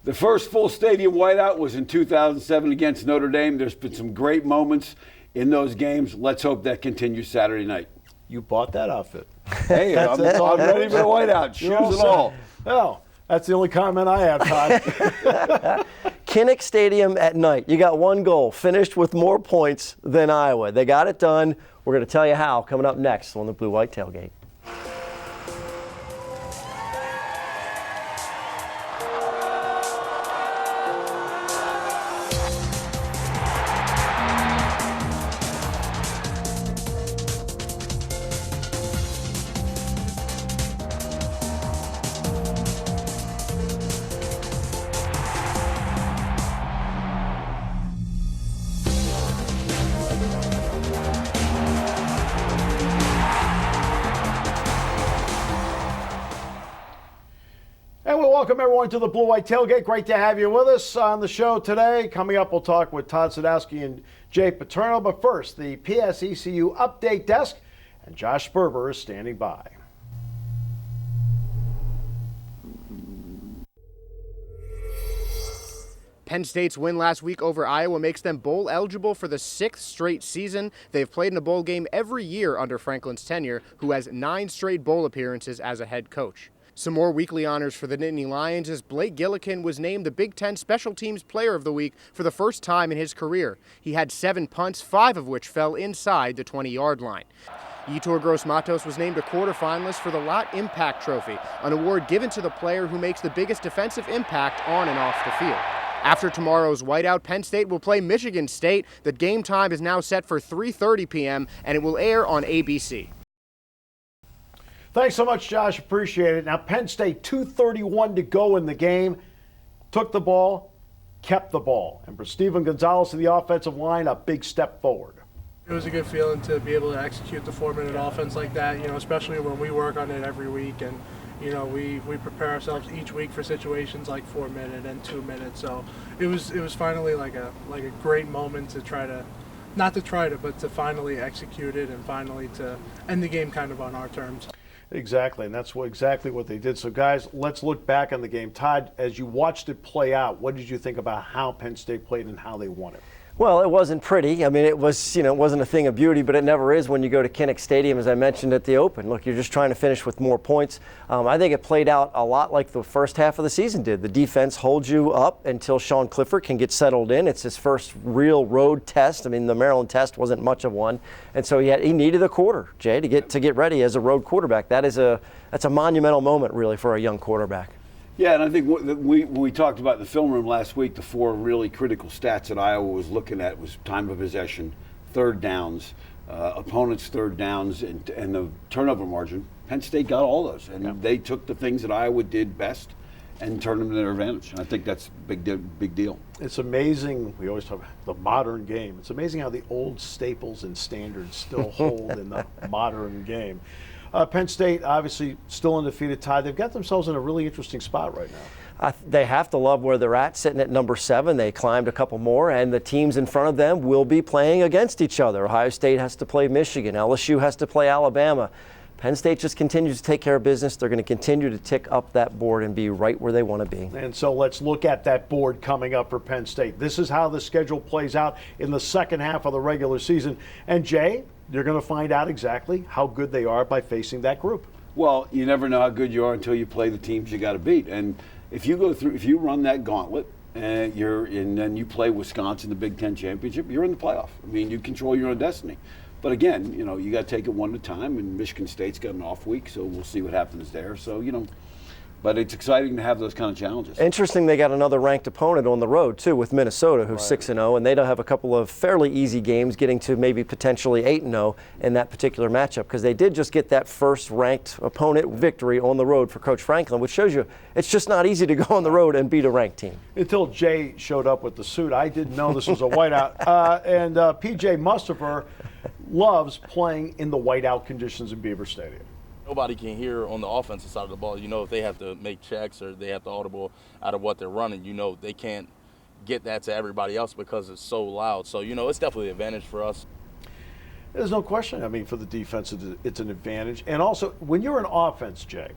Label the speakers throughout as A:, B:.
A: The first full stadium whiteout was in 2007 against Notre Dame. There's been some great moments in those games. Let's hope that continues Saturday night.
B: You bought that outfit.
A: Hey, I'm ready for the whiteout, shoes and all.
B: Oh, that's the only comment I have, Todd.
C: Kinnick Stadium at night. You got one goal, finished with more points than Iowa. They got it done. We're going to tell you how coming up next on the Blue White Tailgate.
B: And we welcome everyone to the Blue White Tailgate. Great to have you with us on the show today. Coming up, we'll talk with Todd Sadowski and Jay Paterno. But first, the PSECU update desk, and Josh Sperber is standing by.
D: Penn State's win last week over Iowa makes them bowl eligible for the 6th straight season. They've played in a bowl game every year under Franklin's tenure, who has 9 straight bowl appearances as a head coach. Some more weekly honors for the Nittany Lions as Blake Gillikin was named the Big Ten Special Teams Player of the Week for the first time in his career. He had 7 punts, 5 of which fell inside the 20-yard line. Yetur Gross-Matos was named a quarterfinalist for the Lot Impact Trophy, an award given to the player who makes the biggest defensive impact on and off the field. After tomorrow's whiteout, Penn State will play Michigan State. The game time is now set for 3:30 p.m., and it will air on ABC.
B: Thanks so much, Josh. Appreciate it. Now, Penn State, 2:31 to go in the game. Took the ball, kept the ball. And for Stephen Gonzalez to the offensive line, a big step forward.
E: It was a good feeling to be able to execute the 4-minute offense like that, especially when we work on it every week. And, we prepare ourselves each week for situations like 4-minute and 2-minute. So it was finally like a great moment to but to finally execute it and finally to end the game kind of on our terms.
B: Exactly, and that's exactly what they did. So, guys, let's look back on the game. Todd, as you watched it play out, what did you think about how Penn State played and how they won it?
C: Well, it wasn't pretty. I mean, it was, it wasn't a thing of beauty, but it never is when you go to Kinnick Stadium, as I mentioned at the Open. Look, you're just trying to finish with more points. I think it played out a lot like the first half of the season did. The defense holds you up until Sean Clifford can get settled in. It's his first real road test. I mean, the Maryland test wasn't much of one, and so he needed a quarter, Jay, to get ready as a road quarterback. That's a monumental moment, really, for a young quarterback.
A: Yeah, and I think when we talked about in the film room last week, the 4 really critical stats that Iowa was looking at was time of possession, third downs, opponents' third downs, and the turnover margin. Penn State got all those, and they took the things that Iowa did best and turned them to their advantage. And I think that's a big deal.
B: It's amazing. We always talk about the modern game. It's amazing how the old staples and standards still hold in the modern game. Penn State, obviously, still undefeated. Todd, they've got themselves in a really interesting spot right now.
C: They have to love where they're at, sitting at number 7. They climbed a couple more, and the teams in front of them will be playing against each other. Ohio State has to play Michigan. LSU has to play Alabama. Penn State just continues to take care of business. They're going to continue to tick up that board and be right where they want to be.
B: And so let's look at that board coming up for Penn State. This is how the schedule plays out in the second half of the regular season. And Jay, you're going to find out exactly how good they are by facing that group.
A: Well, you never know how good you are until you play the teams you got to beat. And if you run that gauntlet and then you play Wisconsin, the Big Ten championship, you're in the playoff. I mean, you control your own destiny. But again, you got to take it one at a time. And Michigan State's got an off week, so we'll see what happens there. So But it's exciting to have those kind of challenges.
C: Interesting, they got another ranked opponent on the road, too, with Minnesota, who's 6-0, and they don't have a couple of fairly easy games, getting to maybe potentially 8-0 in that particular matchup, because they did just get that first ranked opponent victory on the road for Coach Franklin, which shows you it's just not easy to go on the road and beat a ranked team.
B: Until Jay showed up with the suit, I didn't know this was a whiteout. And P.J. Mustafer loves playing in the whiteout conditions in Beaver Stadium.
F: Nobody can hear on the offensive side of the ball. If they have to make checks or they have to audible out of what they're running, they can't get that to everybody else because it's so loud. So, it's definitely an advantage for us.
B: There's no question. I mean, for the defense, it's an advantage. And also, when you're an offense, Jay,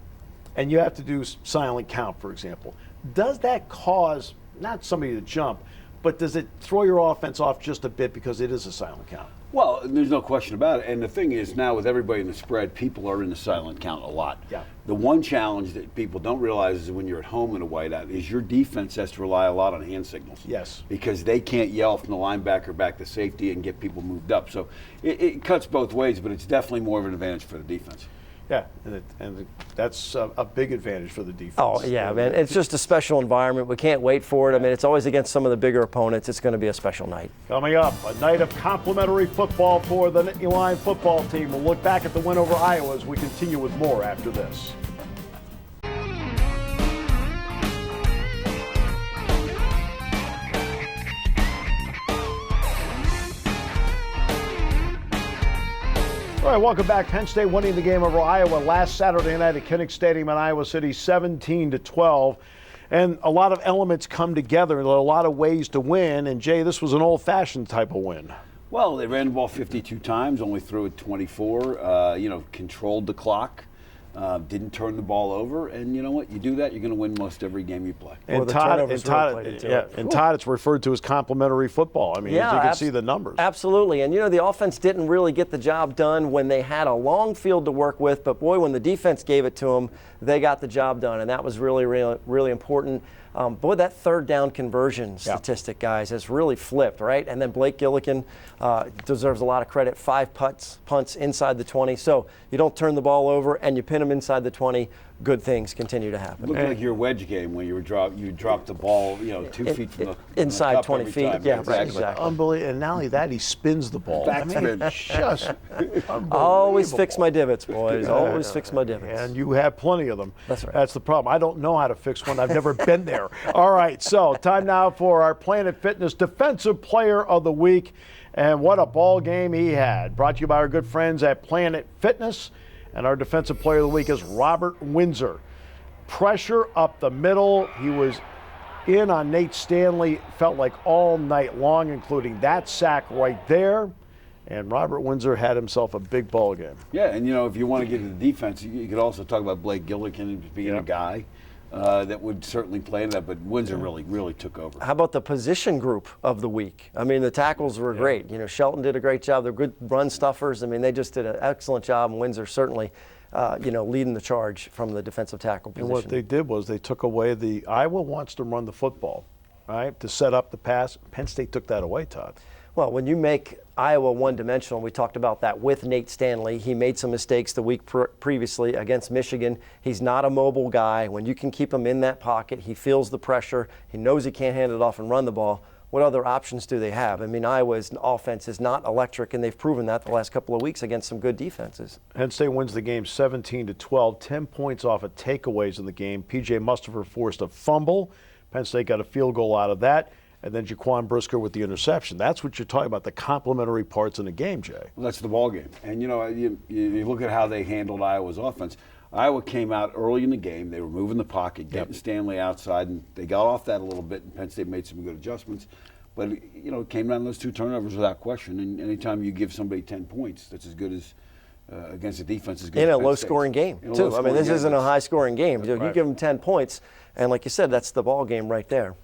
B: and you have to do silent count, for example, Does that cause not somebody to jump, but does it throw your offense off just a bit because it is a silent count?
A: Well, there's no question about it. And the thing is, now with everybody in the spread, people are in the silent count a lot.
B: Yeah.
A: The one challenge that people don't realize is when you're at home in a whiteout is your defense has to rely a lot on hand signals.
B: Yes.
A: Because they can't yell from the linebacker back to safety and get people moved up. So it cuts both ways, but it's definitely more of an advantage for the defense.
B: Yeah, and that's a big advantage for the defense.
C: Oh, yeah, man. It's just a special environment. We can't wait for it. I mean, it's always against some of the bigger opponents. It's going to be a special night.
B: Coming up, a night of complimentary football for the Nittany Lions football team. We'll look back at the win over Iowa as we continue with more after this. All right, welcome back. Penn State winning the game over Iowa last Saturday night at Kinnick Stadium in Iowa City, 17-12. And a lot of elements come together. There are a lot of ways to win. And, Jay, this was an old-fashioned type of win.
A: Well, they ran the ball 52 times, only threw it 24, controlled the clock. Didn't turn the ball over, and you know what? You do that, you're going to win most every game you play.
B: And Todd, it's referred to as complimentary football. I mean, as you can see the numbers.
C: Absolutely, and the offense didn't really get the job done when they had a long field to work with, but boy, when the defense gave it to them, they got the job done, and that was really, really, really important. Boy, that third down conversion statistic, guys, has really flipped, right? And then Blake Gillikin deserves a lot of credit. 5 punts inside the 20. So you don't turn the ball over and you pin them inside the 20. Good things continue to happen.
A: Looked like your wedge game when you dropped the ball, 2 feet from the
C: inside
A: the cup
C: 20
A: every
C: feet.
A: time.
C: Yeah,
A: exactly.
B: Unbelievable. And not only that, he spins the ball.
A: Backspin.
B: Just unbelievable.
C: Always fix my divots, boys. Always fix my divots.
B: And you have plenty of them.
C: That's right.
B: That's the problem. I don't know how to fix one. I've never been there. All right, so time now for our Planet Fitness Defensive Player of the Week. And what a ball game he had. Brought to you by our good friends at Planet Fitness. And our Defensive Player of the Week is Robert Windsor. Pressure up the middle. He was in on Nate Stanley, felt like all night long, including that sack right there. And Robert Windsor had himself a big ball game.
A: Yeah, and if you want to get to the defense, you could also talk about Blake Gillikin being a guy that would certainly play in that, but Windsor really took over.
C: How about the position group of the week? I mean, the tackles were great. Shelton did a great job. They're good run stuffers. I mean, they just did an excellent job, and Windsor certainly leading the charge from the defensive tackle position.
B: And what they did was they took away Iowa wants to run the football, right, to set up the pass. Penn State took that away, Todd.
C: Well, when you make Iowa one-dimensional, we talked about that with Nate Stanley. He made some mistakes the week previously against Michigan. He's not a mobile guy. When you can keep him in that pocket, he feels the pressure. He knows he can't hand it off and run the ball. What other options do they have? I mean, Iowa's offense is not electric, and they've proven that the last couple of weeks against some good defenses.
B: Penn State wins the game 17-12, 10 points off of takeaways in the game. P.J. Mustafer forced a fumble. Penn State got a field goal out of that. And then Jaquan Brisker with the interception. That's what you're talking about, the complementary parts in the game, Jay.
A: Well, that's the ball game. And, you look at how they handled Iowa's offense. Iowa came out early in the game. They were moving the pocket, getting Stanley outside, and they got off that a little bit, and Penn State made some good adjustments. But, it came down to those 2 turnovers without question. And anytime you give somebody 10 points, that's as good as against a defense as good
C: in
A: as
C: a
A: Penn
C: low-scoring game, too. I mean, this isn't a high-scoring game. You give them 10 points, and like you said, that's the ball game right there.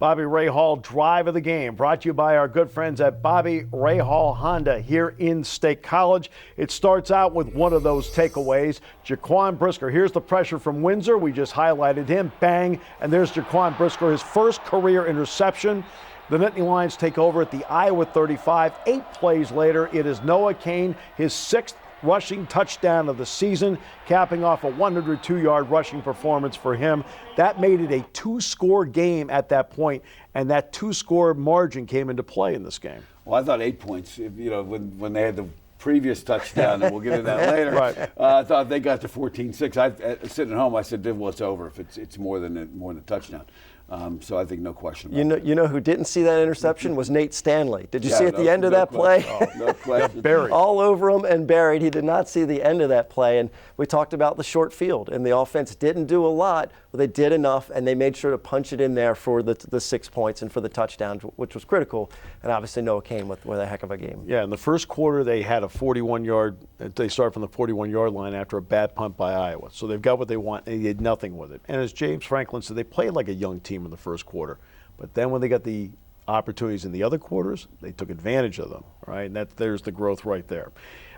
B: Bobby Rahal drive of the game, brought to you by our good friends at Bobby Rahal Honda here in State College. It starts out with one of those takeaways. Jaquan Brisker, here's the pressure from Windsor. We just highlighted him, bang, and there's Jaquan Brisker, his first career interception. The Nittany Lions take over at the Iowa 35. 8 plays later, it is Noah Cain, his 6th rushing touchdown of the season, capping off a 102-yard rushing performance for him. That made it a 2-score game at that point, and that 2-score margin came into play in this game.
A: Well, I thought 8 points, when they had the previous touchdown, and we'll get into that later.
B: Right.
A: I thought they got to 14-6. Sitting at home, I said, well, it's over if it's more than a touchdown. So I think no question about that.
C: You know who didn't see that interception was Nate Stanley. Did you see at the end of
A: no
C: that play?
A: question. Oh, no question.
B: Buried.
C: All over him and buried. He did not see the end of that play. And we talked about the short field. And the offense didn't do a lot, but they did enough, and they made sure to punch it in there for the 6 points and for the touchdown, which was critical. And obviously Noah Cain with a heck of a game.
B: Yeah, in the first quarter, they had a 41-yard. They started from the 41-yard line after a bad punt by Iowa. So they've got what they want, and they did nothing with it. And as James Franklin said, they played like a young team in the first quarter. But then when they got the opportunities in the other quarters, they took advantage of them, right? And there's the growth right there.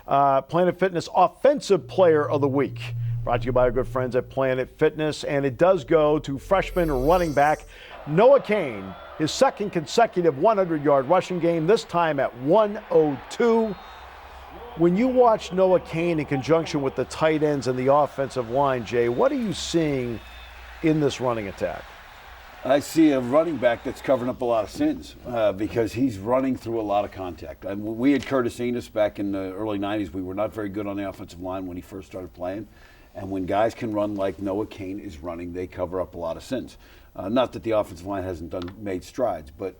B: Planet Fitness Offensive Player of the Week, brought to you by our good friends at Planet Fitness, and it does go to freshman running back Noah Cain, his second consecutive 100-yard rushing game, this time at 102. When you watch Noah Cain in conjunction with the tight ends and the offensive line, Jay, what are you seeing in this running attack?
A: I see a running back that's covering up a lot of sins because he's running through a lot of contact. We had Curtis Enos back in the early 90s. We were not very good on the offensive line when he first started playing. And when guys can run like Noah Cain is running, they cover up a lot of sins. Not that the offensive line hasn't made strides, but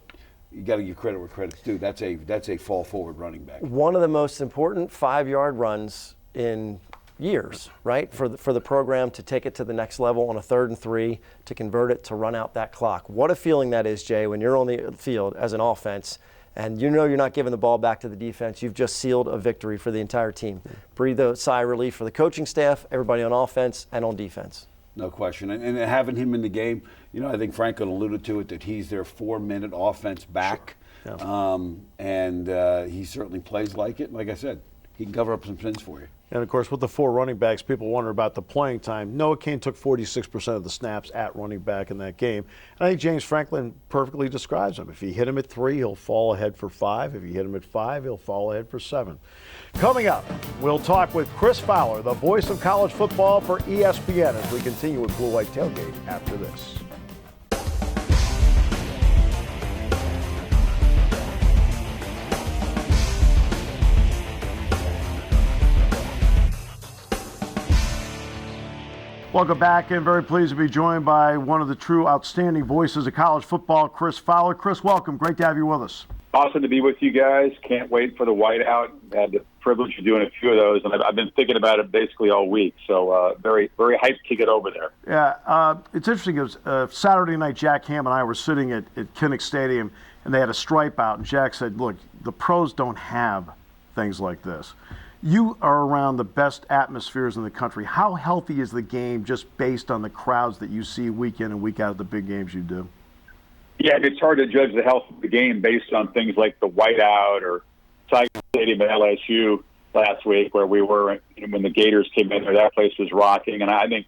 A: you got to give credit where credit's due. That's a fall forward running back.
C: One of the most important 5-yard runs in years, right? For the program to take it to the next level on a 3rd and 3, to convert it, to run out that clock. What a feeling that is, Jay, when you're on the field as an offense and you know you're not giving the ball back to the defense. You've just sealed a victory for the entire team. Breathe a sigh of relief for the coaching staff, everybody on offense and on defense.
A: No question. And having him in the game, I think Franklin alluded to it, that he's their 4-minute offense back. Sure. Yeah. He certainly plays like it. Like I said, he can cover up some sins for you.
B: And, of course, with the 4 running backs, people wonder about the playing time. Noah Cain took 46% of the snaps at running back in that game. And I think James Franklin perfectly describes him. If you hit him at 3, he'll fall ahead for 5. If you hit him at 5, he'll fall ahead for 7. Coming up, we'll talk with Chris Fowler, the voice of college football for ESPN, as we continue with Blue White Tailgate after this. Welcome back, and very pleased to be joined by one of the true outstanding voices of college football, Chris Fowler. Chris, welcome. Great to have you with us.
G: Awesome to be with you guys. Can't wait for the whiteout. Had the privilege of doing a few of those, and I've been thinking about it basically all week. So very, very hyped to get over there.
B: Yeah, it's interesting because Saturday night, Jack Ham and I were sitting at Kinnick Stadium, and they had a stripe out, and Jack said, look, the pros don't have things like this. You are around the best atmospheres in the country. How healthy is the game just based on the crowds that you see week in and week out at the big games you do?
G: Yeah, it's hard to judge the health of the game based on things like the whiteout or Tiger Stadium at LSU last week, where we were when the Gators came in there. That place was rocking, and I think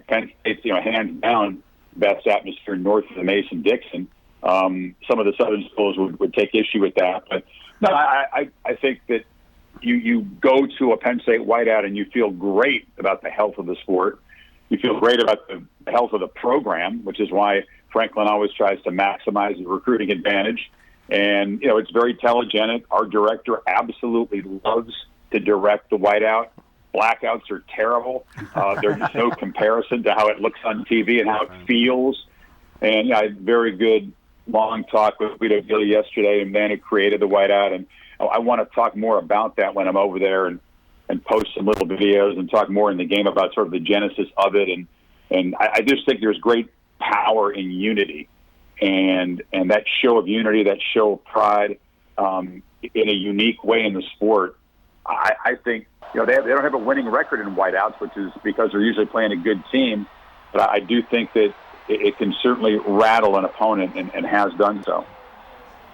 G: Penn State's hands down best atmosphere north of the Mason-Dixon. Some of the southern schools would take issue with that, but no, I think that. You go to a Penn State whiteout and you feel great about the health of the sport. You feel great about the health of the program, which is why Franklin always tries to maximize the recruiting advantage. And, it's very telegenic. Our director absolutely loves to direct the whiteout. Blackouts are terrible. There's just no comparison to how it looks on TV and how it feels. And I had very good long talk with Guido Gilly yesterday, and man who created the whiteout. And I want to talk more about that when I'm over there and post some little videos and talk more in the game about sort of the genesis of it. And I just think there's great power in unity and that show of unity, that show of pride in a unique way in the sport. I think, they don't have a winning record in whiteouts, which is because they're usually playing a good team. But I do think that it can certainly rattle an opponent and has done so.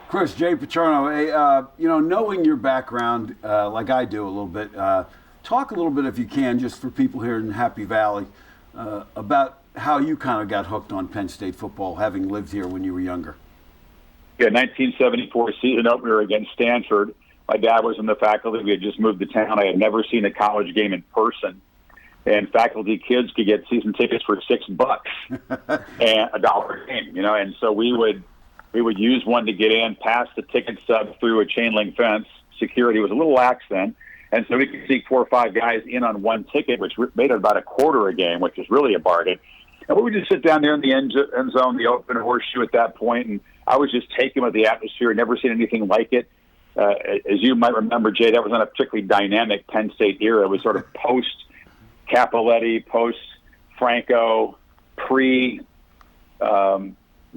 A: Chris, Jay Paterno, knowing your background like I do a little bit, talk a little bit, if you can, just for people here in Happy Valley, about how you kind of got hooked on Penn State football, having lived here when you were younger.
G: Yeah, 1974 season opener against Stanford. My dad was in the faculty. We had just moved to town. I had never seen a college game in person. And faculty kids could get season tickets for $6 and $1 a game, and so we would use one to get in, pass the ticket stub through a chain link fence. Security was a little lax then. And so we could see 4 or 5 guys in on one ticket, which made it about a quarter a game, which is really a bargain. And we would just sit down there in the end zone, the open horseshoe at that point, and I was just taken with the atmosphere. Never seen anything like it. As you might remember, Jay, that was not a particularly dynamic Penn State era. It was sort of post-Cappelletti, post-Franco,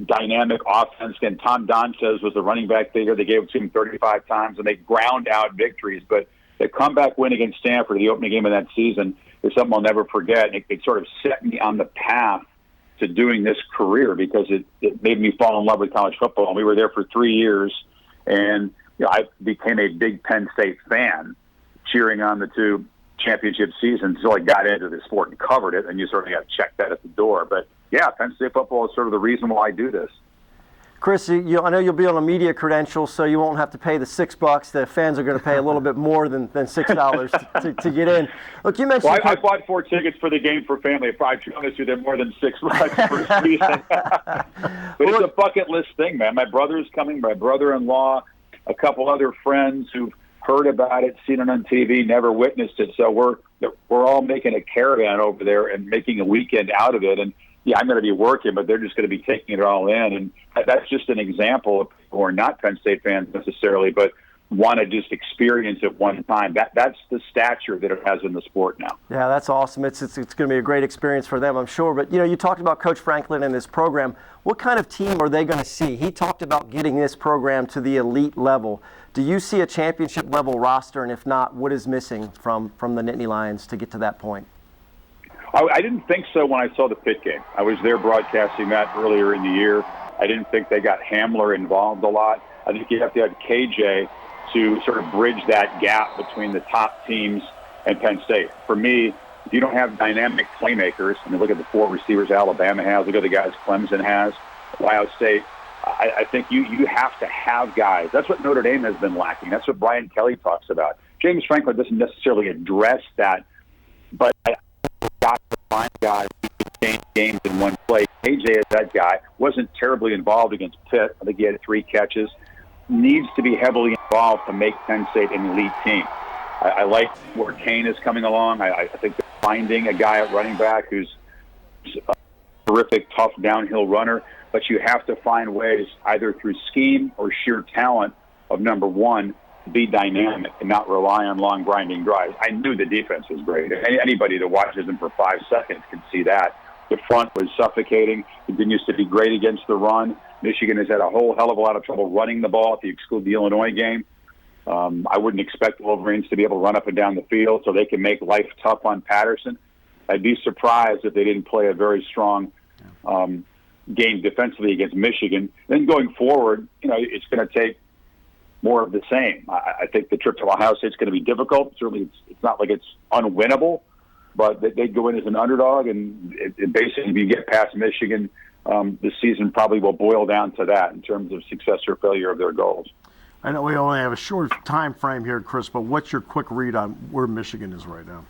G: dynamic offense. And Tom Donchez was the running back there. They gave it to him 35 times, and they ground out victories. But the comeback win against Stanford, the opening game of that season, is something I'll never forget. And it sort of set me on the path to doing this career because it made me fall in love with college football. And we were there for 3 years, and I became a big Penn State fan, cheering on the 2 championship seasons until I got into the sport and covered it, and you sort of got to check that at the door. But yeah, Penn State football is sort of the reason why I do this.
C: Chris, I know you'll be on a media credential, so you won't have to pay the $6. The fans are going to pay a little bit more than $6 to get in. Look, you mentioned.
G: Well, I bought 4 tickets for the game for family. If I promise you, they're more than $6 for a season. But it's a bucket list thing, man. My brother's coming, my brother-in-law, a couple other friends who've heard about it, seen it on TV, never witnessed it. So we're all making a caravan over there and making a weekend out of it. And yeah, I'm going to be working, but they're just going to be taking it all in. And that's just an example of people who are not Penn State fans necessarily, but want to just experience it one time. That's the stature that it has in the sport now.
C: Yeah, that's awesome. It's going to be a great experience for them, I'm sure. But, you talked about Coach Franklin and this program. What kind of team are they going to see? He talked about getting this program to the elite level. Do you see a championship level roster? And if not, what is missing from the Nittany Lions to get to that point?
G: I didn't think so when I saw the Pitt game. I was there broadcasting that earlier in the year. I didn't think they got Hamler involved a lot. I think you have to have KJ to sort of bridge that gap between the top teams and Penn State. For me, if you don't have dynamic playmakers, I mean, look at the 4 receivers Alabama has, look at the guys Clemson has, Ohio State, I think you have to have guys. That's what Notre Dame has been lacking. That's what Brian Kelly talks about. James Franklin doesn't necessarily address that, but I got to find guys who can change games in one play. KJ is that guy. Wasn't terribly involved against Pitt. I think he had 3 catches. Needs to be heavily involved to make Penn State an elite team. I like where Cain is coming along. I think they're finding a guy at running back who's a terrific, tough downhill runner. But you have to find ways, either through scheme or sheer talent of number one, to be dynamic and not rely on long grinding drives. I knew the defense was great. Anybody that watches them for 5 seconds can see that. The front was suffocating. Continues to be great against the run. Michigan has had a whole hell of a lot of trouble running the ball if you exclude the Illinois game. I wouldn't expect the Wolverines to be able to run up and down the field so they can make life tough on Patterson. I'd be surprised if they didn't play a very strong game defensively against Michigan. Then going forward, it's going to take more of the same. I think the trip to Ohio State is going to be difficult. Certainly, it's not like it's unwinnable, but they go in as an underdog, and basically, if you get past Michigan, the season probably will boil down to that in terms of success or failure of their goals.
B: I know we only have a short time frame here, Chris, but what's your quick read on where Michigan is right now?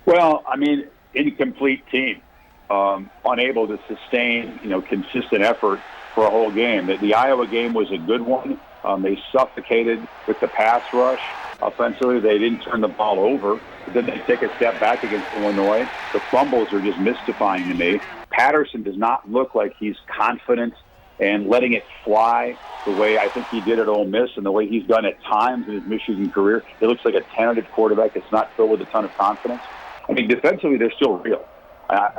G: Well, I mean, incomplete team, unable to sustain, consistent effort for a whole game. The Iowa game was a good one. They suffocated with the pass rush. Offensively, they didn't turn the ball over. But then they take a step back against Illinois. The fumbles are just mystifying to me. Patterson does not look like he's confident and letting it fly the way I think he did at Ole Miss and the way he's done at times in his Michigan career. It looks like a tentative quarterback that's not filled with a ton of confidence. I mean, defensively, they're still real.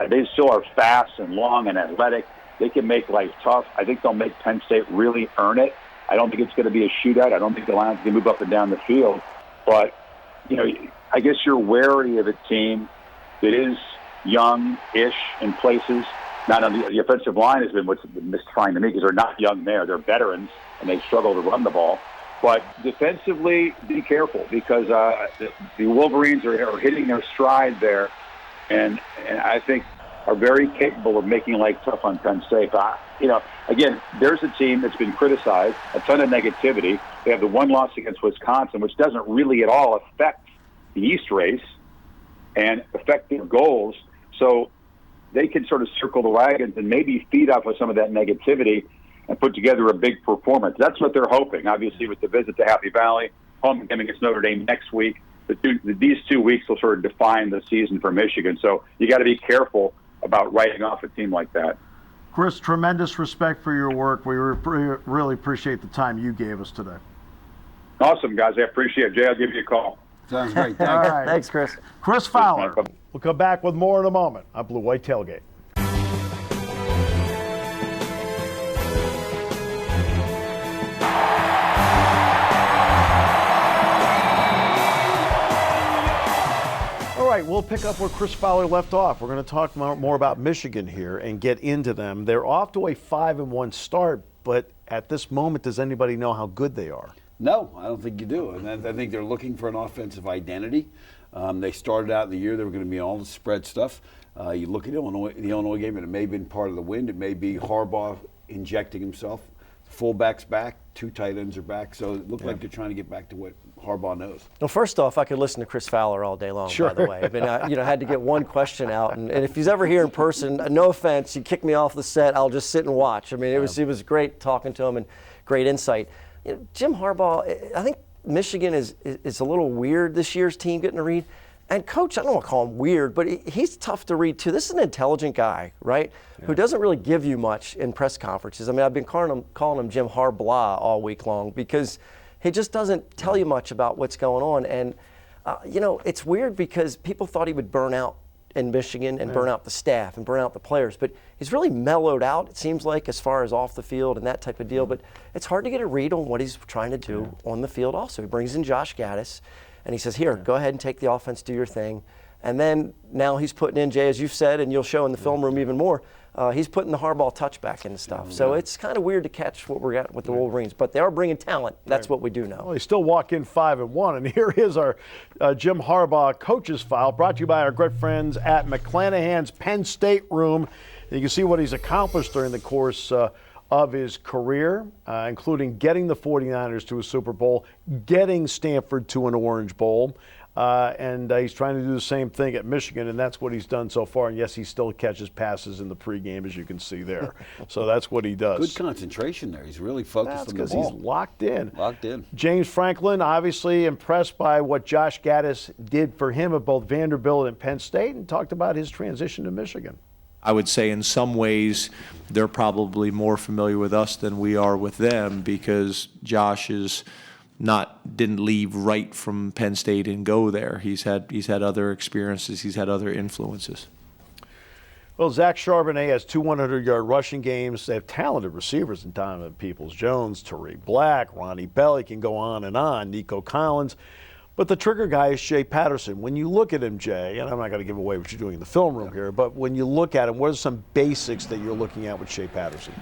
G: They still are fast and long and athletic. They can make life tough. I think they'll make Penn State really earn it. I don't think it's going to be a shootout. I don't think the Lions can move up and down the field. But, I guess you're wary of a team that is young-ish in places. Not on the offensive line has been what's been mystifying to me because they're not young there. They're veterans, and they struggle to run the ball. But defensively, be careful because the Wolverines are hitting their stride there, and I think are very capable of making life tough on Penn State. Again, there's a team that's been criticized, a ton of negativity. They have the one loss against Wisconsin, which doesn't really at all affect the East race and affect their goals. So they can sort of circle the wagons and maybe feed off of some of that negativity and put together a big performance. That's what they're hoping, obviously, with the visit to Happy Valley, home game against Notre Dame next week. These 2 weeks will sort of define the season for Michigan. So you got to be careful about writing off a team like that.
B: Chris, tremendous respect for your work. We really appreciate the time you gave us today.
G: Awesome, guys. I appreciate it. Jay, I'll give you a call.
A: Sounds great.
B: All
A: Thanks.
B: right.
C: Thanks, Chris.
B: Chris Fowler. We'll come back with more in a moment on Blue White Tailgate. All right, we'll pick up where Chris Fowler left off. We're going to talk more about Michigan here and get into them. They're off to a 5-1 start, but at this moment, does anybody know how good they are?
A: No, I don't think you do. And I think they're looking for an offensive identity. They started out in the year, they were going to be all the spread stuff. You look at the Illinois game, and it may have been part of the wind. It may be Harbaugh injecting himself. Fullback's back, 2 tight ends are back. So it looked like they're trying to get back to what Harbaugh knows.
C: Well, first off, I could listen to Chris Fowler all day long, by the way. I mean, I had to get one question out. And if he's ever here in person, no offense, you kick me off the set, I'll just sit and watch. I mean, it was great talking to him and great insight. You know, Jim Harbaugh, I think Michigan is a little weird this year's team getting to read. And Coach, I don't want to call him weird, but he's tough to read too. This is an intelligent guy, right, who doesn't really give you much in press conferences. I mean, I've been calling him Jim Harbaugh all week long because he just doesn't tell you much about what's going on. And, you know, it's weird because people thought he would burn out in Michigan and burn out the staff and burn out the players. But he's really mellowed out, it seems like, as far as off the field and that type of deal. But it's hard to get a read on what he's trying to do on the field also. He brings in Josh Gaddis, and he says, here, go ahead and take the offense, do your thing. And then now he's putting in, Jay, as you've said, and you'll show in the film room even more, he's putting the Harbaugh touchback into stuff. So it's kind of weird to catch what we're at with the Wolverines. But they are bringing talent. That's what we do know.
B: Well, they still walk in 5-1. And here is our Jim Harbaugh coach's file, brought to you by our great friends at McClanahan's Penn State room. And you can see what he's accomplished during the course of his career, including getting the 49ers to a Super Bowl, getting Stanford to an Orange Bowl. And he's trying to do the same thing at Michigan, and that's what he's done so far. And yes, he still catches passes in the pregame, as you can see there. So that's what he does.
A: Good concentration there. He's really focused on the
B: because
A: ball.
B: he's locked in.
A: Locked in.
B: James Franklin, obviously impressed by what Josh Gaddis did for him at both Vanderbilt and Penn State, and talked about his transition to Michigan.
H: I would say in some ways they're probably more familiar with us than we are with them because Josh didn't leave right from Penn State and go there. He's had other experiences. He's had other influences.
B: Well, Zach Charbonnet has 2 100-yard rushing games. They have talented receivers in Donovan Peoples-Jones, Tariq Black, Ronnie Bell. He can go on, Nico Collins. But the trigger guy is Shea Patterson. When you look at him, Jay, and I'm not going to give away what you're doing in the film room here, but when you look at him, what are some basics that you're looking at with Shea Patterson?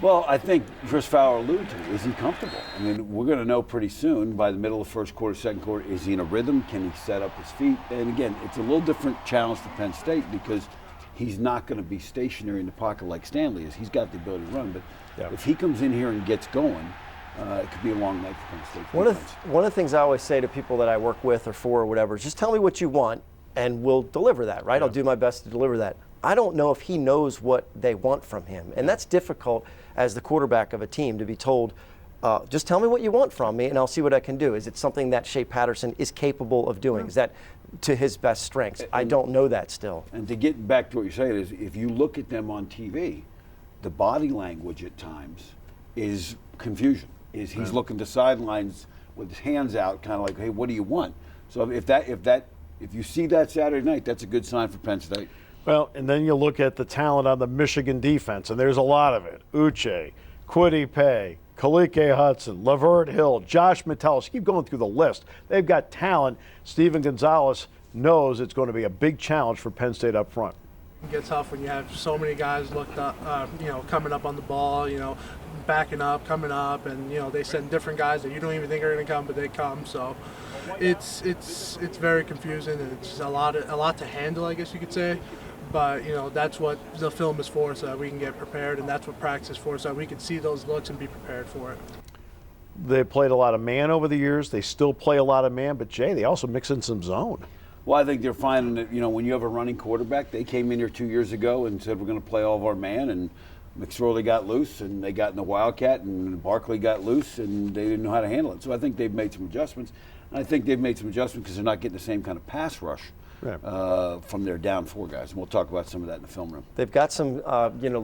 A: Well, I think Chris Fowler alluded to, is he comfortable? I mean, we're going to know pretty soon by the middle of the first quarter, second quarter, is he in a rhythm? Can he set up his feet? And again, it's a little different challenge for Penn State because he's not going to be stationary in the pocket like Stanley is. He's got the ability to run, but if he comes in here and gets going, it could be a long night for Penn State.
C: One of the things I always say to people that I work with or for or whatever is just tell me what you want and we'll deliver that, right? I'll do my best to deliver that. I don't know if he knows what they want from him. And that's difficult as the quarterback of a team to be told, just tell me what you want from me and I'll see what I can do. Is it something that Shea Patterson is capable of doing? Is that to his best strengths? I don't know that still.
A: And to get back to what you're saying is if you look at them on TV, the body language at times is confusion. He's looking to sidelines with his hands out, kind of like, hey, what do you want? So if you see that Saturday night, that's a good sign for Penn State.
B: Well, and then you look at the talent on the Michigan defense, and there's a lot of it. Uche, Kwity Paye, Kalike Hudson, Lavert Hill, Josh Metellus. Keep going through the list. They've got talent. Steven Gonzalez knows it's going to be a big challenge for Penn State up front.
E: It gets tough when you have so many guys coming up on the ball, backing up, coming up, and they send different guys that you don't even think are going to come, but they come. So it's very confusing, and it's a lot to handle, I guess you could say. But that's what the film is for, so that we can get prepared, and that's what practice is for, so that we can see those looks and be prepared for it.
B: They played a lot of man over the years. They still play a lot of man, but Jay, they also mix in some zone.
A: Well, I think they're finding that, when you have a running quarterback, they came in here 2 years ago and said we're going to play all of our man, and McSorley got loose, and they got in the Wildcat, and Barkley got loose, and they didn't know how to handle it. So I think they've made some adjustments. And I think they've made some adjustments because they're not getting the same kind of pass rush from their down 4 guys. And we'll talk about some of that in the film room.
C: They've got some,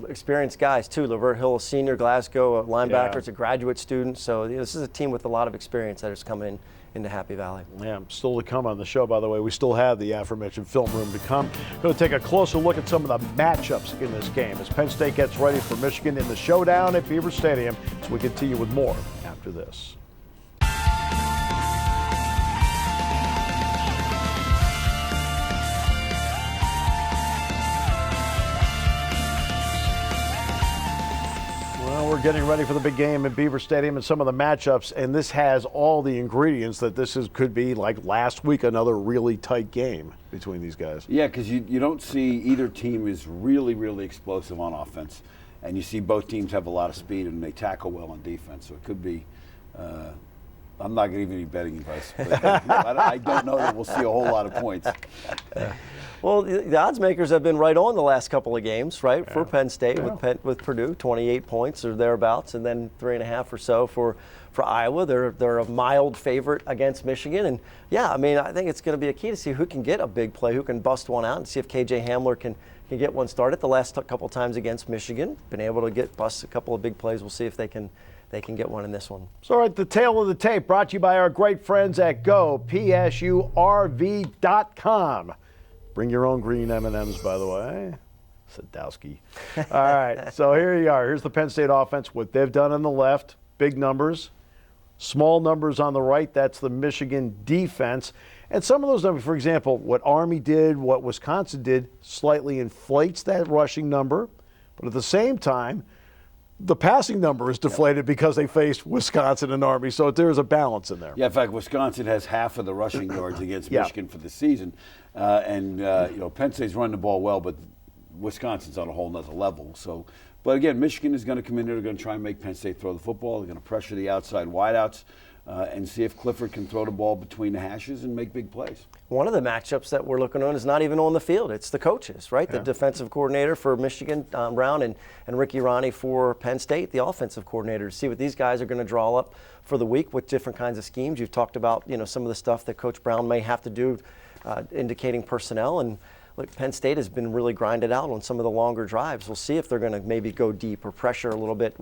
C: experienced guys too. Lavert Hill, a senior, Glasgow, a linebacker, is a graduate student. So this is a team with a lot of experience that is coming into Happy Valley.
B: Yeah, still to come on the show, by the way. We still have the aforementioned film room to come. Going to take a closer look at some of the matchups in this game as Penn State gets ready for Michigan in the showdown at Beaver Stadium. So we continue with more after this. Well, we're getting ready for the big game at Beaver Stadium and some of the matchups, and this has all the ingredients that could be like last week, another really tight game between these guys.
A: Yeah, because you don't see either team is really, really explosive on offense, and you see both teams have a lot of speed and they tackle well on defense. So it could be. I'm not going to give you any betting advice, but I don't know that we'll see a whole lot of points.
C: Well, the odds makers have been right on the last couple of games, right? For Penn State with Purdue, 28 points or thereabouts, and then 3.5 or so for Iowa. They're a mild favorite against Michigan, and yeah, I mean, I think it's going to be a key to see who can get a big play, who can bust one out, and see if KJ Hamler can get one started. The last couple times against Michigan, been able to bust a couple of big plays. We'll see if they can get one in this one.
B: So, all right, the tail of the tape brought to you by our great friends at GoPSURV.com. Bring your own green M&Ms, by the way. Sadowski. All right, so here you are. Here's the Penn State offense, what they've done on the left, big numbers. Small numbers on the right, that's the Michigan defense. And some of those numbers, for example, what Army did, what Wisconsin did, slightly inflates that rushing number. But at the same time, the passing number is deflated because they faced Wisconsin and Army, so there's a balance in there.
A: Yeah, in fact, Wisconsin has half of the rushing yards against Michigan for the season. Penn State's running the ball well, but Wisconsin's on a whole nother level. So, but again, Michigan is going to come in there, they're going to try and make Penn State throw the football. They're going to pressure the outside wideouts and see if Clifford can throw the ball between the hashes and make big plays.
C: One of the matchups that we're looking on is not even on the field. It's the coaches, right? Yeah. The defensive coordinator for Michigan, Brown, and Ricky Ronnie for Penn State, the offensive coordinator, to see what these guys are going to draw up for the week with different kinds of schemes. You've talked about, some of the stuff that Coach Brown may have to do, indicating personnel. And look, Penn State has been really grinded out on some of the longer drives. We'll see if they're going to maybe go deep or pressure a little bit,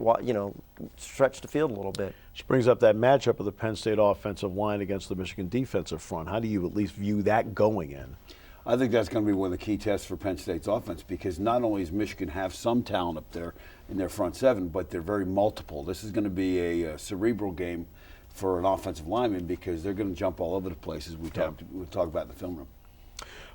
C: stretch the field a little bit.
B: Which brings up that matchup of the Penn State offensive line against the Michigan defensive front. How do you at least view that going in?
A: I think that's going to be one of the key tests for Penn State's offense, because not only does Michigan have some talent up there in their front seven, but they're very multiple. This is going to be a cerebral game for an offensive lineman, because they're going to jump all over the place, as we'll talk about in the film room.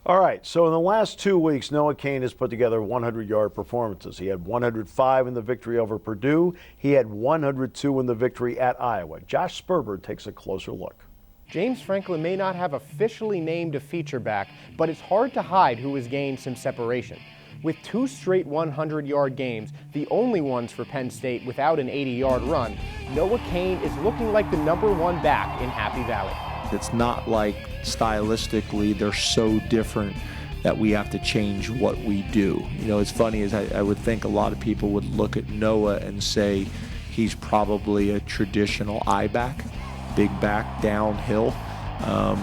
B: All right, so in the last 2 weeks, Noah Cain has put together 100-yard performances. He had 105 in the victory over Purdue. He had 102 in the victory at Iowa. Josh Sperber takes a closer look.
D: James Franklin may not have officially named a feature back, but it's hard to hide who has gained some separation. With 2 straight 100-yard games, the only ones for Penn State without an 80-yard run, Noah Cain is looking like the #1 back in Happy Valley.
H: It's not like stylistically they're so different that we have to change what we do. It's funny, is I would think a lot of people would look at Noah and say he's probably a traditional I-back, big back, downhill.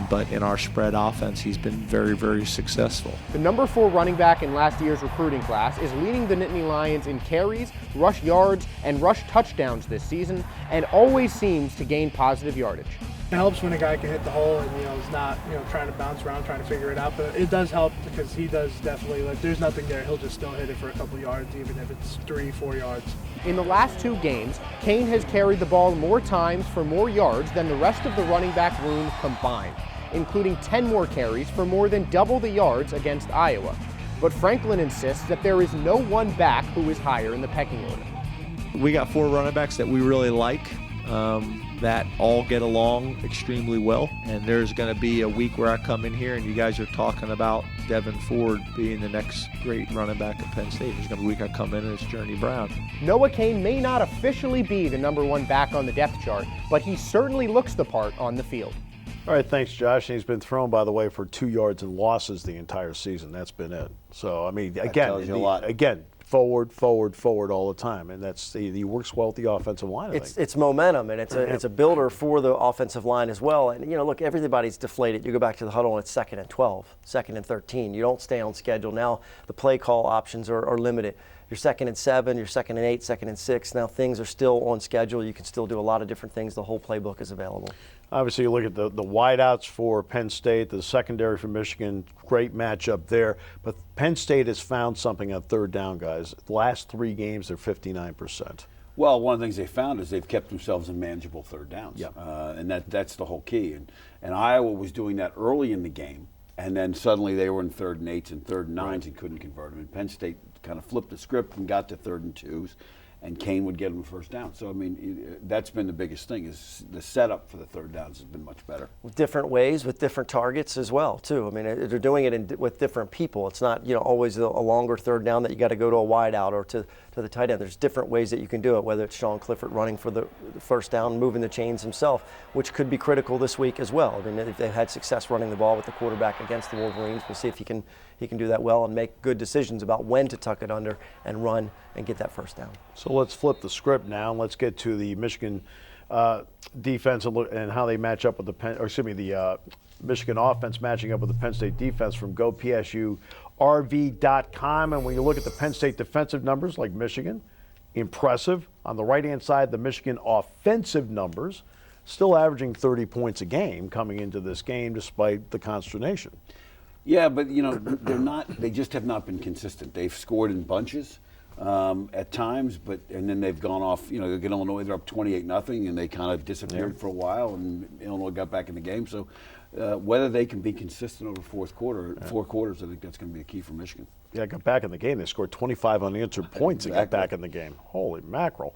H: But in our spread offense, he's been very, very successful.
D: The #4 running back in last year's recruiting class is leading the Nittany Lions in carries, rush yards, and rush touchdowns this season, and always seems to gain positive yardage.
E: It helps when a guy can hit the hole and is not trying to bounce around trying to figure it out, but it does help because he does definitely, there's nothing there, he'll just still hit it for a couple yards, even if it's 3-4 yards.
D: In the last 2 games, Cain has carried the ball more times for more yards than the rest of the running back room combined, including 10 more carries for more than double the yards against Iowa. But Franklin insists that there is no one back who is higher in the pecking order.
H: We got 4 running backs that we really like. That all get along extremely well, and there's going to be a week where I come in here and you guys are talking about Devin Ford being the next great running back at Penn State. There's going to be a week I come in and it's Journey Brown.
D: Noah Cain may not officially be the #1 back on the depth chart, but he certainly looks the part on the field.
B: All right, thanks, Josh. And he's been thrown, by the way, for 2 yards and losses the entire season. That's been it. So, I mean, again,
A: tells you a lot.
B: Again, forward all the time, and he works well with the offensive line. I think
C: It's momentum, and it's a builder for the offensive line as well. And look, everybody's deflated. You go back to the huddle, and it's 2nd and 12, 2nd and 13. You don't stay on schedule. Now the play call options are limited. You're 2nd and 7, you're 2nd and 8, 2nd and 6. Now things are still on schedule. You can still do a lot of different things. The whole playbook is available.
B: Obviously, you look at the wideouts for Penn State, the secondary for Michigan, great matchup there. But Penn State has found something on 3rd down, guys. The last 3 games, they're 59%.
A: Well, one of the things they found is they've kept themselves in manageable 3rd downs.
B: Yep.
A: And that's the whole key. And Iowa was doing that early in the game, and then suddenly they were in 3rd and 8s and 3rd and 9s and couldn't convert them. And Penn State kind of flipped the script and got to 3rd and 2s. And Cain would get them 1st down. So, I mean, that's been the biggest thing is the setup for the 3rd downs has been much better.
C: With different ways, with different targets as well, too. I mean, they're doing it with different people. It's not, always a longer 3rd down that you got to go to a wide out or to the tight end. There's different ways that you can do it, whether it's Sean Clifford running for the 1st down, moving the chains himself, which could be critical this week as well. I mean, they've had success running the ball with the quarterback against the Wolverines. We'll see if he can do that well and make good decisions about when to tuck it under and run and get that 1st down.
B: So let's flip the script now, and let's get to the Michigan defense and how they match up with the Michigan offense matching up with the Penn State defense from GoPSURV.com. And when you look at the Penn State defensive numbers, like Michigan, impressive. On the right-hand side, the Michigan offensive numbers, still averaging 30 points a game coming into this game despite the consternation.
A: Yeah, but they're not. They just have not been consistent. They've scored in bunches at times, and then they've gone off. They get Illinois, they're up 28-0, and they kind of disappeared for a while, and Illinois got back in the game. So whether they can be consistent over four quarters, I think that's going to be a key for Michigan.
B: Yeah, got back in the game. They scored 25 unanswered points and got back in the game. Holy mackerel.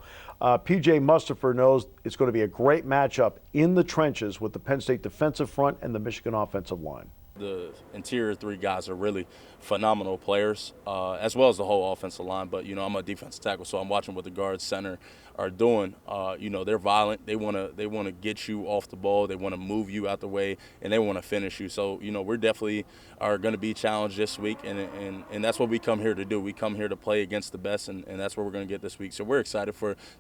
B: P.J. Mustipher knows it's going to be a great matchup in the trenches with the Penn State defensive front and the Michigan offensive line.
F: The interior 3 guys are really phenomenal players, as well as the whole offensive line. But, I'm a defensive tackle, so I'm watching what the guards center are doing. They're violent. They want to get you off the ball. They want to move you out the way, and they want to finish you. So, we're definitely are going to be challenged this week, and that's what we come here to do. We come here to play against the best, and that's what we're going to get this week. So we're excited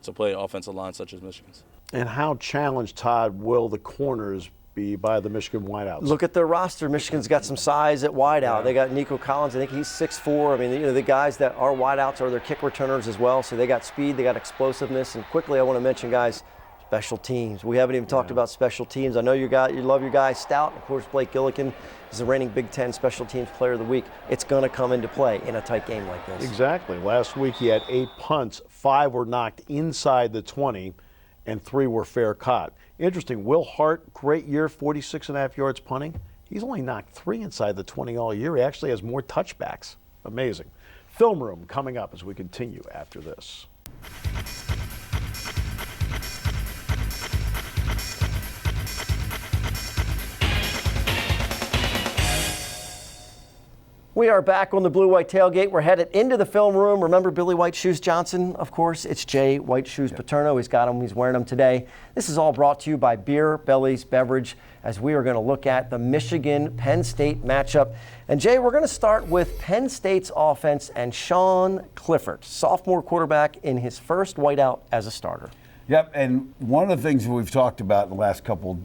F: to play an offensive line such as Michigan's.
B: And how challenged, Todd, will the corners be by the Michigan wideouts?
C: Look at their roster. Michigan's got some size at wideout. Yeah. They got Nico Collins. I think he's 6'4". I mean, the guys that are wideouts are their kick returners as well. So they got speed, they got explosiveness. And quickly, I want to mention, guys, special teams. We haven't even talked about special teams. I know you love your guy Stout. Of course, Blake Gillikin is the reigning Big Ten Special Teams Player of the Week. It's going to come into play in a tight game like this.
B: Exactly. Last week he had 8 punts, 5 were knocked inside the 20, and 3 were fair caught. Interesting, Will Hart, great year, 46.5 yards punting. He's only knocked 3 inside the 20 all year. He actually has more touchbacks. Amazing. Film Room coming up as we continue after this.
C: We are back on the Blue White Tailgate. We're headed into the film room. Remember Billy White Shoes Johnson, of course? It's Jay White Shoes Paterno. He's got them. He's wearing them today. This is all brought to you by Beer Belly's Beverage as we are going to look at the Michigan-Penn State matchup. And, Jay, we're going to start with Penn State's offense and Sean Clifford, sophomore quarterback in his first whiteout as a starter.
A: Yep, and one of the things we've talked about in the last couple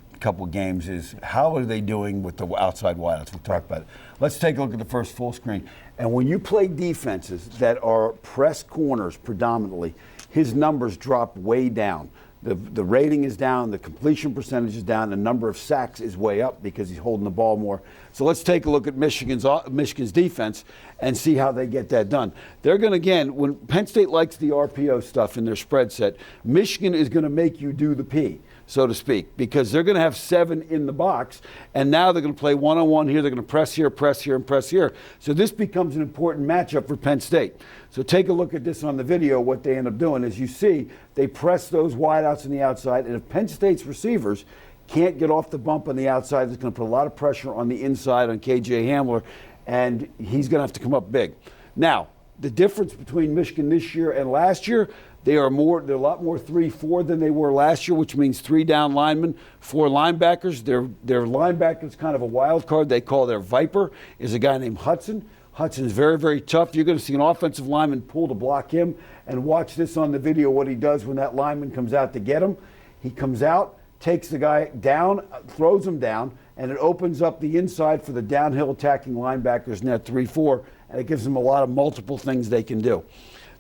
A: games is how are they doing with the outside wideouts? We'll talk about it. Let's take a look at the first full screen. And when you play defenses that are press corners predominantly, his numbers drop way down. The rating is down, the completion percentage is down, the number of sacks is way up because he's holding the ball more. So let's take a look at Michigan's defense and see how they get that done. They're going to, again, when Penn State likes the RPO stuff in their spread set, Michigan is going to make you do the P, so to speak, because they're going to have 7 in the box, and now they're going to play one-on-one here. They're going to press here, and press here. So this becomes an important matchup for Penn State. So take a look at this on the video. What they end up doing is you see they press those wideouts on the outside, and if Penn State's receivers can't get off the bump on the outside, it's going to put a lot of pressure on the inside on KJ Hamler, and he's going to have to come up big. Now, the difference between Michigan this year and last year, they're a lot more 3-4 than they were last year, which means 3 down linemen, 4 linebackers. Their linebacker's kind of a wild card. They call their Viper is a guy named Hudson. Hudson's very, very tough. You're going to see an offensive lineman pull to block him. And watch this on the video, what he does when that lineman comes out to get him. He comes out, takes the guy down, throws him down, and it opens up the inside for the downhill attacking linebackers in that 3-4, and it gives them a lot of multiple things they can do.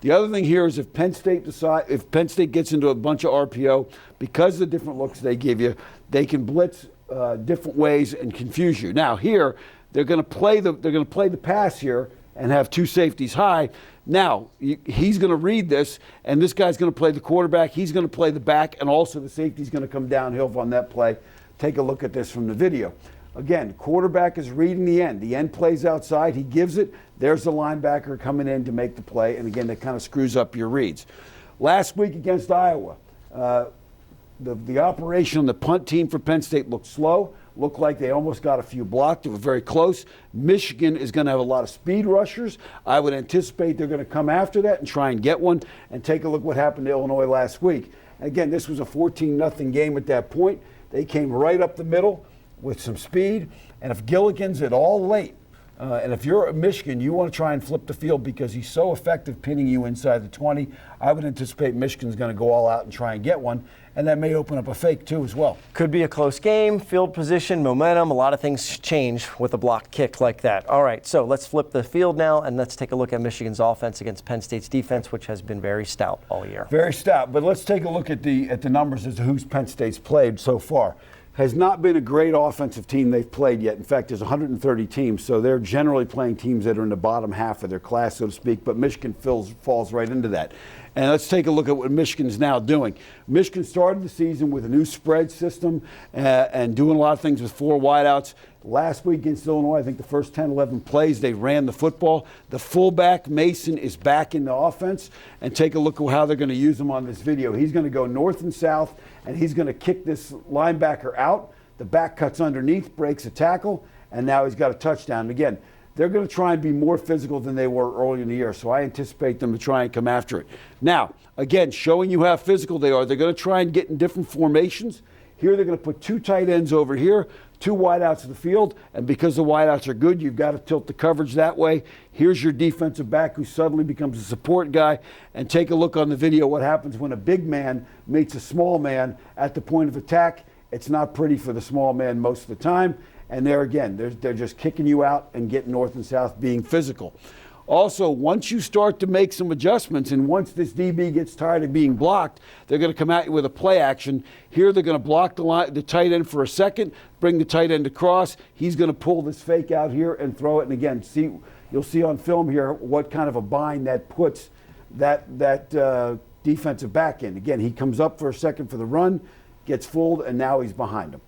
A: The other thing here is if Penn State gets into a bunch of RPO, because of the different looks they give you, they can blitz different ways and confuse you. Now here, they're going to play the pass here and have two safeties high. Now, he's going to read this, and this guy's going to play the quarterback. He's going to play the back, and also the safety's going to come downhill on that play. Take a look at this from the video. Again, quarterback is reading the end. The end plays outside. He gives it. There's the linebacker coming in to make the play, and again, that kind of screws up your reads. Last week against Iowa, the operation on the punt team for Penn State looked slow. Looked like they almost got a few blocked. They were very close. Michigan is going to have a lot of speed rushers. I would anticipate they're going to come after that and try and get one. And take a look what happened to Illinois last week. And again, this was a 14-0 game at that point. They came right up the middle with some speed. And if Gilligan's at all late, and if you're at Michigan, you want to try and flip the field because he's so effective pinning you inside the 20, I would anticipate Michigan's going to go all out and try and get one. And that may open up a fake, too, as well.
C: Could be a close game, field position, momentum. A lot of things change with a blocked kick like that. All right, so let's flip the field now, and let's take a look at Michigan's offense against Penn State's defense, which has been very stout all year.
A: Very stout. But let's take a look at the numbers as to who's Penn State's played so far. Has not been a great offensive team they've played yet. In fact, there's 130 teams, so they're generally playing teams that are in the bottom half of their class, so to speak, but Michigan falls right into that. And let's take a look at what Michigan's now doing. Michigan started the season with a new spread system and doing a lot of things with 4 wideouts. Last week against Illinois, I think the first 10, 11 plays, they ran the football. The fullback, Mason, is back in the offense. And take a look at how they're going to use him on this video. He's going to go north and south, and he's going to kick this linebacker out. The back cuts underneath, breaks a tackle, and now he's got a touchdown. And again, they're going to try and be more physical than they were early in the year, so I anticipate them to try and come after it. Now, again, showing you how physical they are, they're going to try and get in different formations. Here they're going to put 2 tight ends over here, 2 wideouts of the field, and because the wideouts are good, you've got to tilt the coverage that way. Here's your defensive back who suddenly becomes a support guy, and take a look on the video what happens when a big man meets a small man at the point of attack. It's not pretty for the small man most of the time. And there again, they're just kicking you out and getting north and south, being physical. Also, once you start to make some adjustments and once this DB gets tired of being blocked, they're going to come at you with a play action. Here they're going to block the tight end for a second, bring the tight end across. He's going to pull this fake out here and throw it. And again, you'll see on film here what kind of a bind that puts that defensive back in. Again, he comes up for a second for the run, gets fooled, and now he's behind him.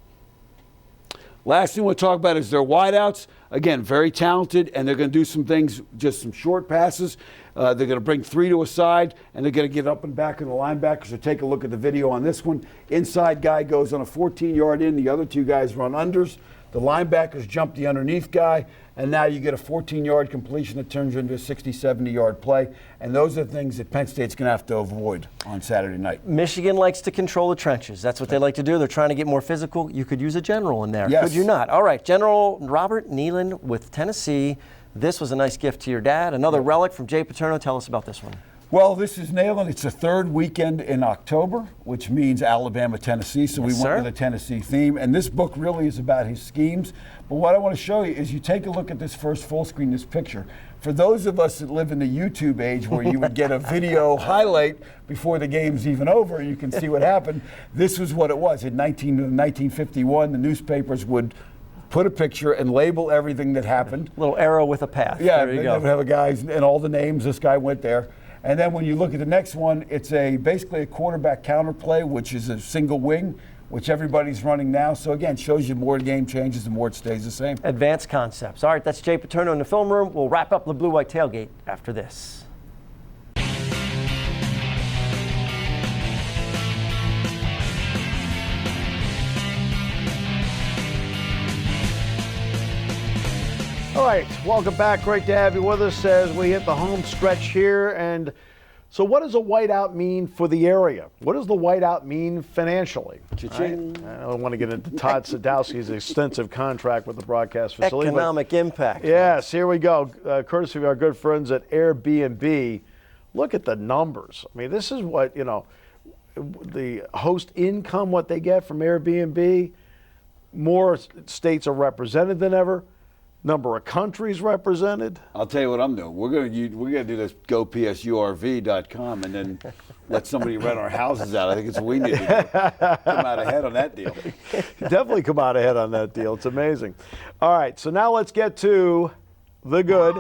A: Last thing we'll talk about is their wideouts. Again, very talented, and they're going to do some things, just some short passes. They're going to bring 3 to a side, and they're going to get up and back in the linebackers. So take a look at the video on this one. Inside guy goes on a 14-yard in. The other 2 guys run unders. The linebackers jump the underneath guy, and now you get a 14-yard completion that turns into a 60, 70-yard play. And those are the things that Penn State's going to have to avoid on Saturday night.
C: Michigan likes to control the trenches. That's what they like to do. They're trying to get more physical. You could use a general in there.
A: Yes.
C: Could you not? All right, General Robert Nealon with Tennessee. This was a nice gift to your dad. Another relic from Jay Paterno. Tell us about this one.
A: Well, this is Nayland. It's the 3rd weekend in October, which means Alabama, Tennessee. So we went with a Tennessee theme. And this book really is about his schemes. But what I want to show you is you take a look at this first full screen, this picture. For those of us that live in the YouTube age where you would get a video highlight before the game's even over, you can see what happened. This was what it was. In 1951, the newspapers would put a picture and label everything that happened.
C: Little arrow with a path.
A: Yeah,
C: there you
A: they
C: go.
A: would have a guys and all the names. This guy went there. And then when you look at the next one, it's basically a quarterback counter play, which is a single wing, which everybody's running now. So again, shows you more the game changes, the more it stays the same.
C: Advanced concepts. All right, that's Jay Paterno in the film room. We'll wrap up the Blue White Tailgate after this.
B: All right, welcome back. Great to have you with us as we hit the home stretch here. And So what does a whiteout mean for the area? What does the whiteout mean financially?
A: Cha-ching.
B: I don't want to get into Todd Sadowski's extensive contract with the broadcast facility.
C: Economic impact.
B: Yes, here we go. Courtesy of our good friends at Airbnb. Look at the numbers. I mean, this is what, the host income, what they get from Airbnb. More states are represented than ever. Number of countries represented.
A: I'll tell you what I'm doing. We're gonna do this gopsurv.com and then let somebody rent our houses out. I think it's what we need to do. Come out ahead on that deal.
B: Definitely come out ahead on that deal. It's amazing. All right, so now let's get to the good,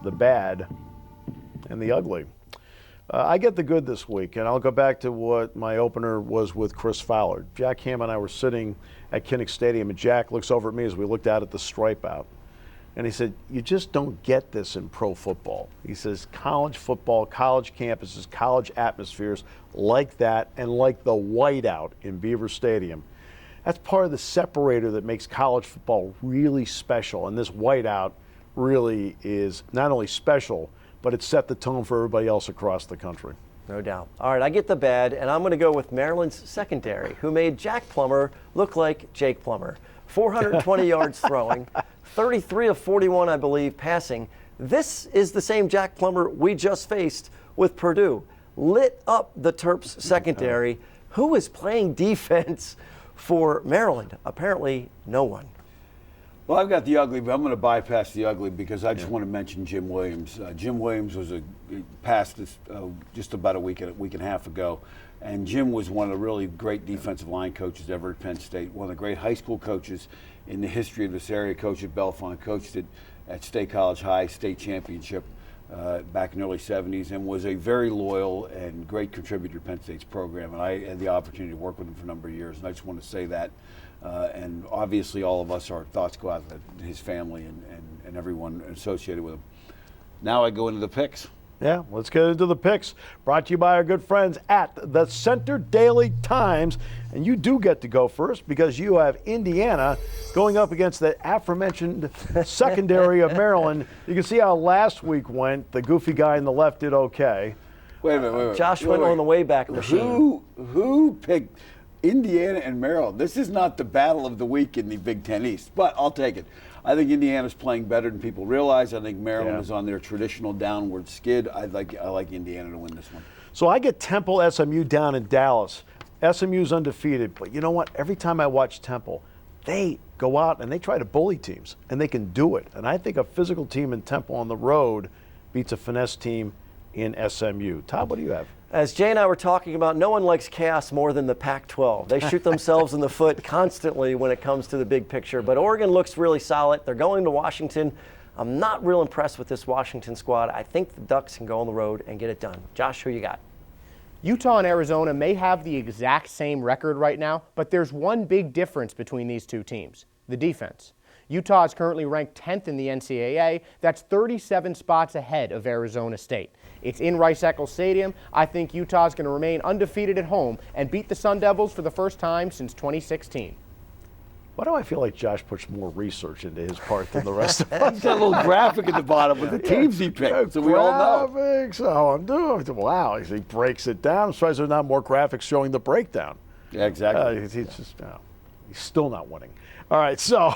B: the bad, and the ugly. I get the good this week, and I'll go back to what my opener was with Chris Fowler. Jack Ham and I were sitting at Kinnick Stadium, and Jack looks over at me as we looked out at the stripe out. And he said, you just don't get this in pro football. He says college football, college campuses, college atmospheres like that and like the whiteout in Beaver Stadium. That's part of the separator that makes college football really special. And this whiteout really is not only special, but it set the tone for everybody else across the country.
C: No doubt. All right, I get the bad, and I'm going to go with Maryland's secondary, who made Jack Plummer look like Jake Plummer. 420 yards throwing, 33 of 41, I believe, passing. This is the same Jack Plummer we just faced with Purdue. Lit up the Terps secondary. Who is playing defense for Maryland? Apparently, no one.
A: Well, I've got the ugly, but I'm going to bypass the ugly because I just want to mention Jim Williams. Jim Williams passed this just about a week and a half ago, and Jim was one of the really great defensive line coaches ever at Penn State, one of the great high school coaches in the history of this area, coached at Bellefonte, coached at State College High, state championship back in the early 70s, and was a very loyal and great contributor to Penn State's program. And I had the opportunity to work with him for a number of years, and I just want to say that. And obviously all of us, our thoughts go out to his family and everyone associated with him. Now I go into the picks.
B: Yeah, let's get into the picks. Brought to you by our good friends at the Center Daily Times. And you do get to go first because you have Indiana going up against the aforementioned secondary of Maryland. You can see how last week went. The goofy guy on the left did okay.
A: Wait a minute.
C: Josh went on the way back machine.
A: Who picked Indiana and Maryland? This is not the battle of the week in the Big Ten East, but I'll take it. I think Indiana's playing better than people realize. I think Maryland is on their traditional downward skid. I like Indiana to win this one.
B: So I get Temple SMU down in Dallas. SMU's undefeated, but you know what? Every time I watch Temple, they go out and they try to bully teams, and they can do it. And I think a physical team in Temple on the road beats a finesse team in SMU. Todd, what do you have?
C: As Jay and I were talking about, no one likes chaos more than the Pac-12. They shoot themselves in the foot constantly when it comes to the big picture. But Oregon looks really solid. They're going to Washington. I'm not real impressed with this Washington squad. I think the Ducks can go on the road and get it done. Josh, who you got?
D: Utah and Arizona may have the exact same record right now, but there's one big difference between these two teams: the defense. Utah is currently ranked 10th in the NCAA. That's 37 spots ahead of Arizona State. It's in Rice-Eccles Stadium. I think Utah is going to remain undefeated at home and beat the Sun Devils for the first time since 2016.
B: Why do I feel like Josh puts more research into his part than the rest of us?
A: He's got a little graphic at the bottom with the teams he picked, so we all know.
B: Graphics, oh, I'm doing. Wow, he breaks it down. I'm surprised there's not more graphics showing the breakdown.
A: Yeah, exactly.
B: He's still not winning. All right, so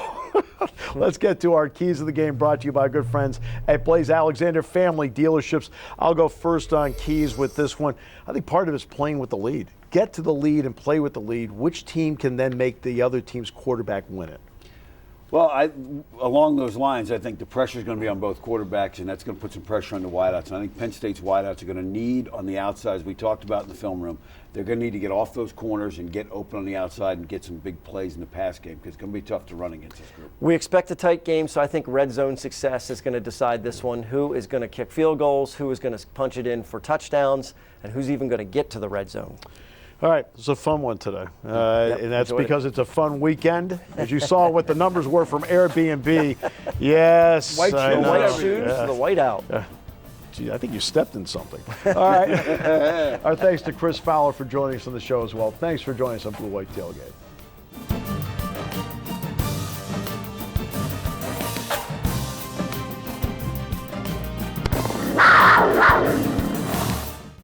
B: let's get to our keys of the game, brought to you by our good friends at Blaze Alexander Family Dealerships. I'll go first on keys with this one. I think part of it is playing with the lead. Get to the lead and play with the lead. Which team can then make the other team's quarterback win it?
A: Well, along those lines, I think the pressure is going to be on both quarterbacks, and that's going to put some pressure on the wideouts. And I think Penn State's wideouts are going to need on the outside, as we talked about in the film room, they're going to need to get off those corners and get open on the outside and get some big plays in the pass game because it's going to be tough to run against this group.
C: We expect a tight game, so I think red zone success is going to decide this one. Who is going to kick field goals, who is going to punch it in for touchdowns, and who's even going to get to the red zone.
B: All right, it's a fun one today, and that's because it's a fun weekend. As you saw what the numbers were from Airbnb. Yes.
C: White shoes, the whiteout.
B: Gee, I think you stepped in something. All right. Our thanks to Chris Fowler for joining us on the show as well. Thanks for joining us on Blue White Tailgate.